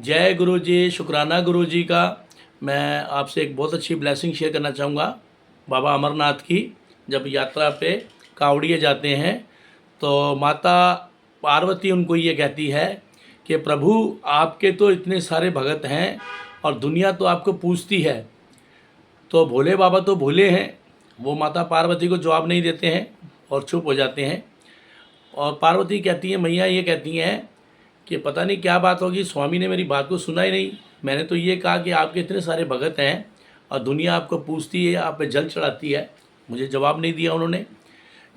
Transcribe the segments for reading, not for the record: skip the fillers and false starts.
जय गुरु जी, शुक्राना गुरु जी का। मैं आपसे एक बहुत अच्छी ब्लेसिंग शेयर करना चाहूँगा बाबा अमरनाथ की। जब यात्रा पे कावड़िए जाते हैं तो माता पार्वती उनको ये कहती है कि प्रभु आपके तो इतने सारे भगत हैं और दुनिया तो आपको पूजती है। तो भोले बाबा तो भोले हैं, वो माता पार्वती को जवाब नहीं देते हैं और चुप हो जाते हैं। और पार्वती कहती है, मैया ये कहती हैं कि पता नहीं क्या बात होगी, स्वामी ने मेरी बात को सुना ही नहीं। मैंने तो ये कहा कि आपके इतने सारे भगत हैं और दुनिया आपको पूछती है, आप पे जल चढ़ाती है। मुझे जवाब नहीं दिया उन्होंने,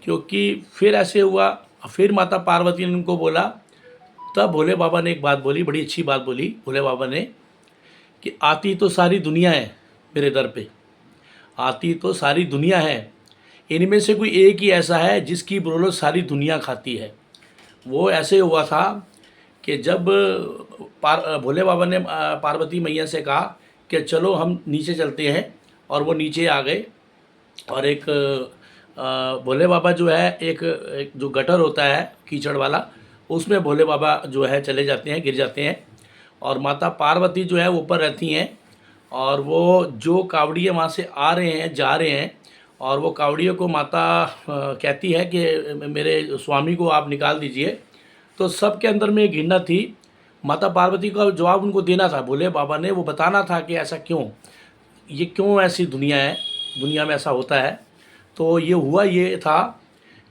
क्योंकि फिर ऐसे हुआ। फिर माता पार्वती ने उनको बोला, तब भोले बाबा ने एक बात बोली, बड़ी अच्छी बात बोली भोले बाबा ने, कि आती तो सारी दुनिया है मेरे दर पे, आती तो सारी दुनिया है, इनमें से कोई एक ही ऐसा है जिसकी बदौलत सारी दुनिया खाती है। वो ऐसे हुआ था कि जब भोले बाबा ने पार्वती मैया से कहा कि चलो हम नीचे चलते हैं, और वो नीचे आ गए। और एक भोले बाबा जो है, एक जो गटर होता है कीचड़ वाला, उसमें भोले बाबा जो है चले जाते हैं, गिर जाते हैं। और माता पार्वती जो है ऊपर रहती हैं, और वो जो कावड़िए वहाँ से आ रहे हैं, जा रहे हैं, और वो कावड़ियों को माता कहती है कि मेरे स्वामी को आप निकाल दीजिए। तो सबके अंदर में एक घृणा थी। माता पार्वती का जवाब उनको देना था, भोले बाबा ने वो बताना था कि ऐसा क्यों, ये क्यों ऐसी दुनिया है, दुनिया में ऐसा होता है। तो ये हुआ ये था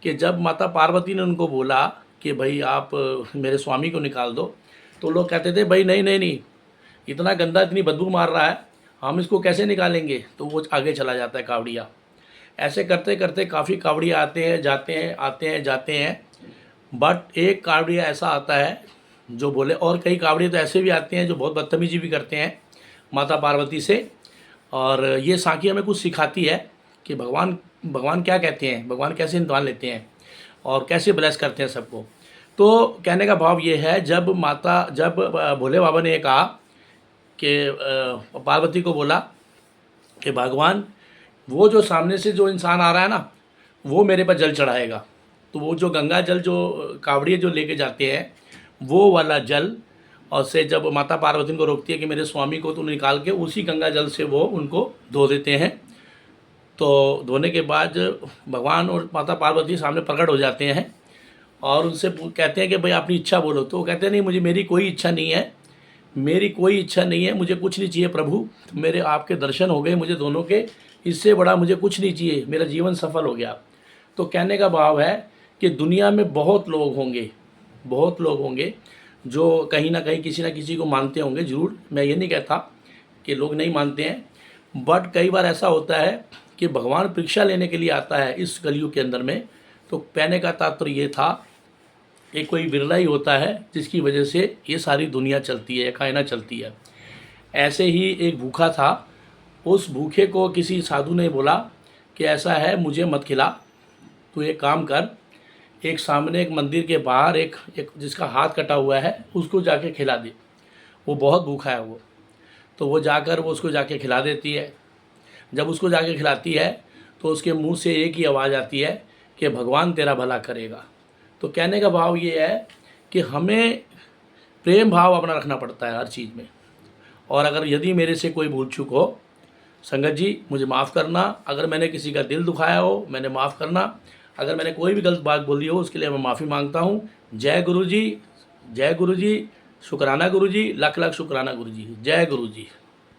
कि जब माता पार्वती ने उनको बोला कि भाई आप मेरे स्वामी को निकाल दो, तो लोग कहते थे भाई नहीं नहीं नहीं, इतना गंदा, इतनी बदबू मार रहा है, हम इसको कैसे निकालेंगे। तो वो आगे चला जाता है कावड़िया। ऐसे करते करते काफ़ी कावड़िया आते हैं जाते हैं, आते हैं जाते हैं। बट एक कावड़िया ऐसा आता है जो बोले, और कई कावड़िया तो ऐसे भी आते हैं जो बहुत बदतमीजी भी करते हैं माता पार्वती से। और ये साखी हमें कुछ सिखाती है कि भगवान भगवान क्या कहते हैं, भगवान कैसे इम्तिहान लेते हैं और कैसे ब्लेस करते हैं सबको। तो कहने का भाव ये है, जब भोले बाबा ने कहा कि पार्वती को बोला कि भगवान वो जो सामने से जो इंसान आ रहा है ना, वो मेरे पर जल चढ़ाएगा। तो वो जो गंगा जल जो कावड़िए जो लेके जाते हैं, वो वाला जल, और से जब माता पार्वती को रोकती है कि मेरे स्वामी को तुम निकाल के, उसी गंगा जल से वो उनको धो देते हैं। तो धोने के बाद भगवान और माता पार्वती सामने प्रकट हो जाते हैं और उनसे कहते हैं कि भाई अपनी इच्छा बोलो। तो वो कहते हैं नहीं, मेरी कोई इच्छा नहीं है, मेरी कोई इच्छा नहीं है, मुझे कुछ नहीं चाहिए प्रभु, मेरे आपके दर्शन हो गए मुझे दोनों के, इससे बड़ा मुझे कुछ नहीं चाहिए, मेरा जीवन सफल हो गया। तो कहने का भाव है कि दुनिया में बहुत लोग होंगे जो कहीं ना कहीं किसी ना किसी को मानते होंगे ज़रूर। मैं ये नहीं कहता कि लोग नहीं मानते हैं, बट कई बार ऐसा होता है कि भगवान परीक्षा लेने के लिए आता है इस कलयुग के अंदर में। तो कहने का तात्पर्य ये था कि कोई बिरला ही होता है जिसकी वजह से ये सारी दुनिया चलती है, कायनात चलती है। ऐसे ही एक भूखा था, उस भूखे को किसी साधु ने बोला कि ऐसा है, मुझे मत खिला, तू एक काम कर, एक सामने एक मंदिर के बाहर एक जिसका हाथ कटा हुआ है उसको जाके खिला दे, वो बहुत भूखा है वो। तो वो जाकर वो उसको जाके खिला देती है। जब उसको जाके खिलाती है तो उसके मुंह से एक ही आवाज़ आती है कि भगवान तेरा भला करेगा। तो कहने का भाव ये है कि हमें प्रेम भाव अपना रखना पड़ता है हर चीज़ में। और अगर यदि मेरे से कोई भूल चूक हो, संगत जी मुझे माफ़ करना, अगर मैंने किसी का दिल दुखाया हो मैंने माफ़ करना, अगर मैंने कोई भी गलत बात बोली हो उसके लिए मैं माफ़ी मांगता हूँ। जय गुरु जी, जय गुरु जी, शुक्राना गुरु जी, लाख लाख शुक्राना गुरु जी, जय गुरु जी।